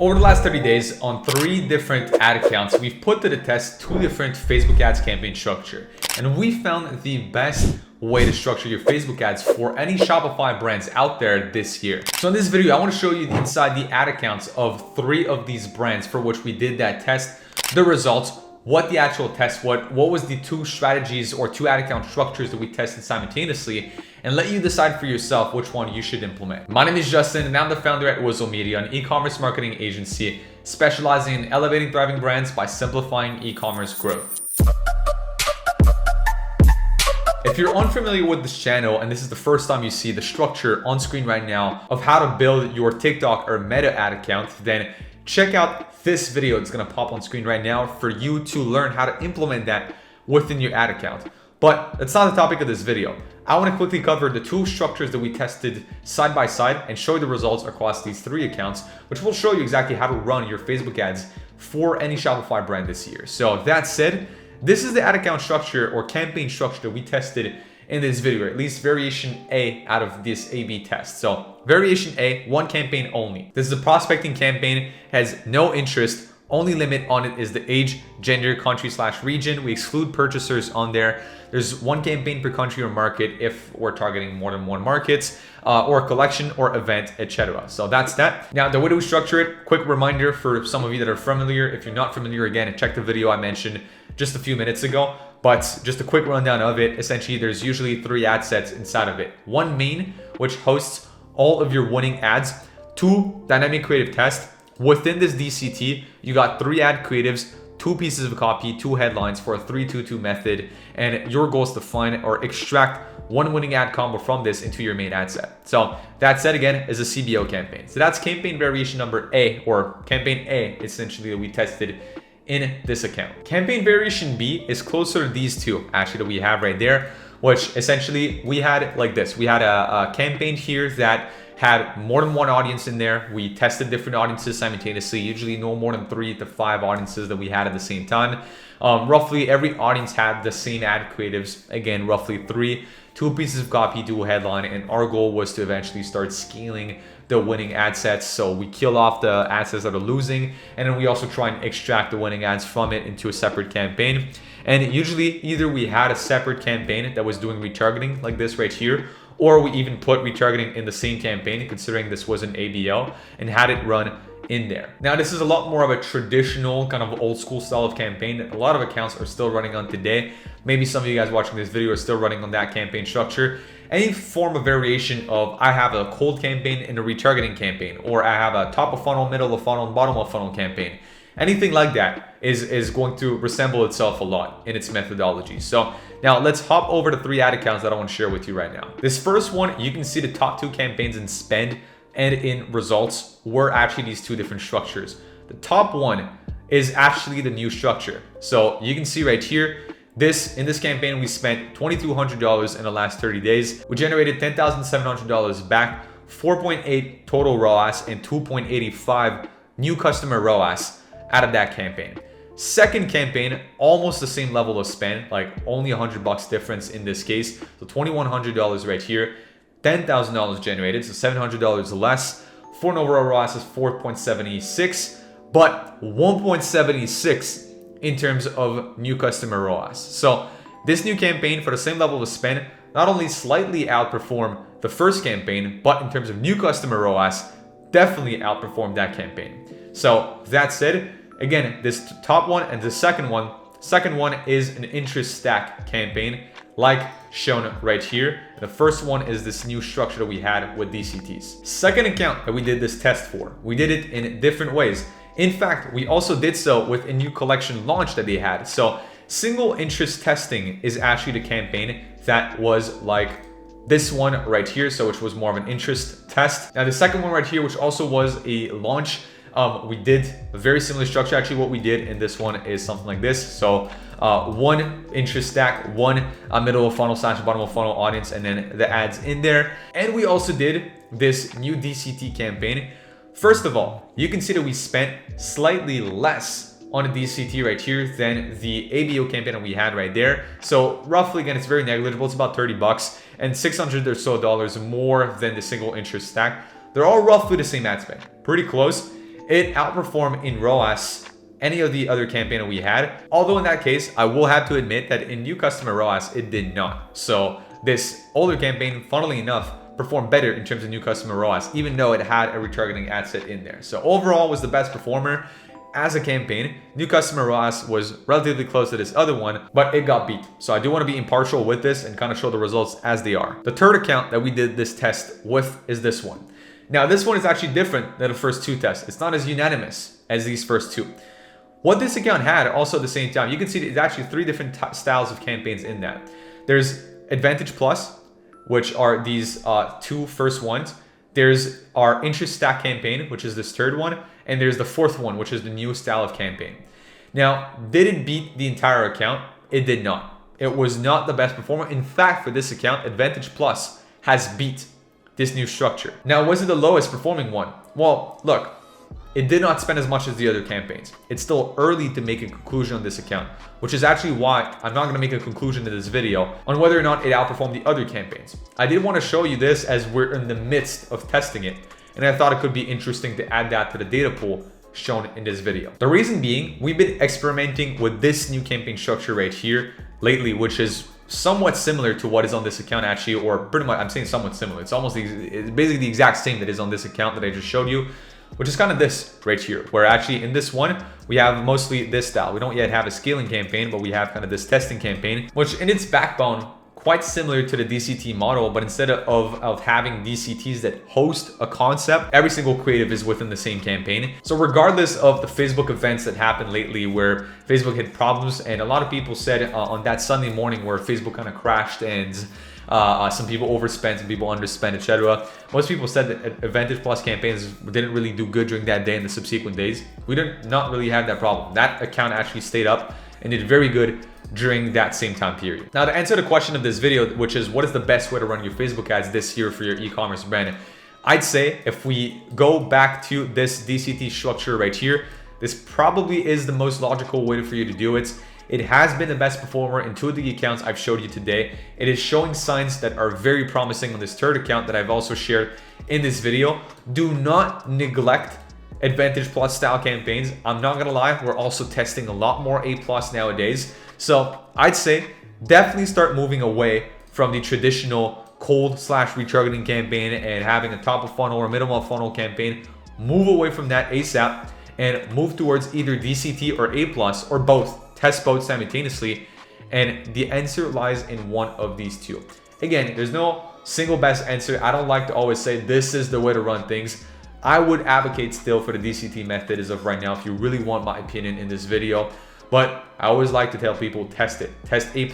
Over the last 30 days, on 3 different ad accounts, we've put to the test 2 different Facebook ads campaign structure. And we found the best way to structure your Facebook ads for any Shopify brands out there this year. So in this video, I want to show you inside the ad accounts of 3 of these brands for which we did that test, the results, what the actual test, what was the 2 strategies or 2 ad account structures that we tested simultaneously, and let you decide for yourself which one you should implement. My name is Justin, and I'm the founder at Wizo Media, an e-commerce marketing agency specializing in elevating thriving brands by simplifying e-commerce growth. If you're unfamiliar with this channel and this is the first time you see the structure on screen right now of how to build your TikTok or Meta ad account, then check out this video. It's gonna pop on screen right now for you to learn how to implement that within your ad account. But that's not the topic of this video. I want to quickly cover the 2 structures that we tested side by side and show you the results across these 3 accounts, which will show you exactly how to run your Facebook ads for any Shopify brand this year. So that said, this is the ad account structure or campaign structure that we tested in this video, or at least variation A out of this A/B test. So variation A, 1 campaign only. This is a prospecting campaign, has no interest. Only limit on it is the age, gender, country/region. We exclude purchasers on there. There's 1 campaign per country or market if we're targeting more than 1 market, or collection or event, etc. So that's that. Now, the way we structure it, quick reminder for some of you that are familiar. If you're not familiar, again, check the video I mentioned just a few minutes ago. But just a quick rundown of it. Essentially, there's usually 3 ad sets inside of it. 1 main, which hosts all of your winning ads. 2 dynamic creative test. Within this DCT, you got 3 ad creatives, 2 pieces of copy, 2 headlines for a 3-2-2 method, and your goal is to find or extract 1 winning ad combo from this into your main ad set. So that said, again, is a CBO campaign. So that's campaign variation number A, or campaign A, essentially, that we tested in this account. Campaign variation B is closer to these 2, actually, that we have right there, which essentially we had like this. We had a campaign here that had more than 1 audience in there. We tested different audiences simultaneously, usually no more than 3 to 5 audiences that we had at the same time. Roughly every audience had the same ad creatives. Again, roughly 3, 2 pieces of copy, 2 headline, and our goal was to eventually start scaling the winning ad sets. So we kill off the ad sets that are losing, and then we also try and extract the winning ads from it into a separate campaign. And usually either we had a separate campaign that was doing retargeting like this right here, or we even put retargeting in the same campaign, considering this was an ABL, and had it run in there. Now, this is a lot more of a traditional kind of old school style of campaign that a lot of accounts are still running on today. Maybe some of you guys watching this video are still running on that campaign structure. Any form of variation of I have a cold campaign and a retargeting campaign, or I have a top of funnel, middle of funnel, bottom of funnel campaign. Anything like that is going to resemble itself a lot in its methodology. So now let's hop over to 3 ad accounts that I want to share with you right now. This first one, you can see the top 2 campaigns in spend and in results were actually these 2 different structures. The top one is actually the new structure. So you can see right here, in this campaign, we spent $2,200 in the last 30 days. We generated $10,700 back, 4.8 total ROAS, and 2.85 new customer ROAS out of that campaign. Second campaign, almost the same level of spend, like only $100 difference in this case. So $2,100 right here, $10,000 generated, so $700 less. For an overall ROAS is 4.76, but 1.76 in terms of new customer ROAS. So this new campaign for the same level of spend not only slightly outperformed the first campaign, but in terms of new customer ROAS, definitely outperformed that campaign. So that said, again, this top one and the second one is an interest stack campaign like shown right here. The first one is this new structure that we had with DCTs. Second account that we did this test for, we did it in different ways. In fact, we also did so with a new collection launch that they had. So single interest testing is actually the campaign that was like this one right here, so which was more of an interest test. Now the second one right here, which also was a launch, we did a very similar structure. Actually, what we did in this one is something like this. So 1 interest stack, 1 middle of funnel / bottom of funnel audience, and then the ads in there. And we also did this new DCT campaign. First of all, you can see that we spent slightly less on a DCT right here than the ABO campaign that we had right there. So roughly, again, it's very negligible. It's about $30 and $600 or so more than the single interest stack. They're all roughly the same ad spend, pretty close. it outperformed in ROAS any of the other campaign we had. Although in that case, I will have to admit that in new customer ROAS, it did not. So this older campaign, funnily enough, performed better in terms of new customer ROAS, even though it had a retargeting ad set in there. So overall was the best performer as a campaign. New customer ROAS was relatively close to this other one, but it got beat. So I do want to be impartial with this and kind of show the results as they are. The third account that we did this test with is this one. Now this one is actually different than the first two tests. It's not as unanimous as these first two. What this account had also at the same time, you can see there's actually three different styles of campaigns in that. There's Advantage Plus, which are these two first ones. There's our interest stack campaign, which is this third one. And there's the fourth one, which is the new style of campaign. Now, did it beat the entire account? It did not. It was not the best performer. In fact, for this account, Advantage Plus has beat this new structure. Now, was it the lowest performing one? Well, look, it did not spend as much as the other campaigns. It's still early to make a conclusion on this account, which is actually why I'm not going to make a conclusion in this video on whether or not it outperformed the other campaigns. I did want to show you this as we're in the midst of testing it, and I thought it could be interesting to add that to the data pool shown in this video. The reason being, we've been experimenting with this new campaign structure right here lately, which is somewhat similar to what is on this account actually, or pretty much, I'm saying somewhat similar. It's basically the exact same that is on this account that I just showed you, which is kind of this right here, where actually in this one, we have mostly this style. We don't yet have a scaling campaign, but we have kind of this testing campaign, which in its backbone, quite similar to the DCT model, but instead of having DCTs that host a concept, every single creative is within the same campaign. So regardless of the Facebook events that happened lately where Facebook had problems, and a lot of people said on that Sunday morning where Facebook kind of crashed and some people overspent, some people underspent, etc. Most people said that Advantage Plus campaigns didn't really do good during that day and the subsequent days. We did not really have that problem. That account actually stayed up and did very good during that same time period. Now, to answer the question of this video, which is what is the best way to run your Facebook ads this year for your e-commerce brand, I'd say if we go back to this DCT structure right here, this probably is the most logical way for you to do it. It has been the best performer in two of the accounts I've showed you today. It is showing signs that are very promising on this third account that I've also shared in this video. Do not neglect Advantage Plus style campaigns. I'm not gonna lie, we're also testing a lot more A+ nowadays. So I'd say definitely start moving away from the traditional cold / retargeting campaign and having a top of funnel or middle of funnel campaign. Move away from that ASAP and move towards either DCT or A+ or both. Test both simultaneously, and the answer lies in one of these two. Again, there's no single best answer. I don't like to always say this is the way to run things. I would advocate still for the DCT method as of right now if you really want my opinion in this video. But I always like to tell people test it. Test A+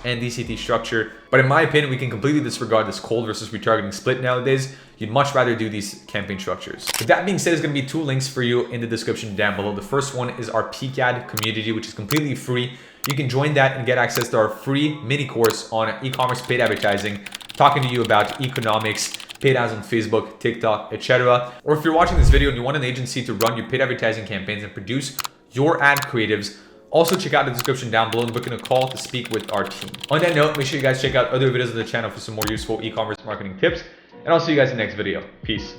and DCT structure. But in my opinion, we can completely disregard this cold versus retargeting split nowadays. You'd much rather do these campaign structures. With that being said, there's gonna be two links for you in the description down below. The first one is our Peak Ad community, which is completely free. You can join that and get access to our free mini course on e-commerce paid advertising, talking to you about economics, paid ads on Facebook, TikTok, etc. Or if you're watching this video and you want an agency to run your paid advertising campaigns and produce your ad creatives, also check out the description down below and book in a call to speak with our team. On that note, make sure you guys check out other videos on the channel for some more useful e-commerce marketing tips. And I'll see you guys in the next video. Peace.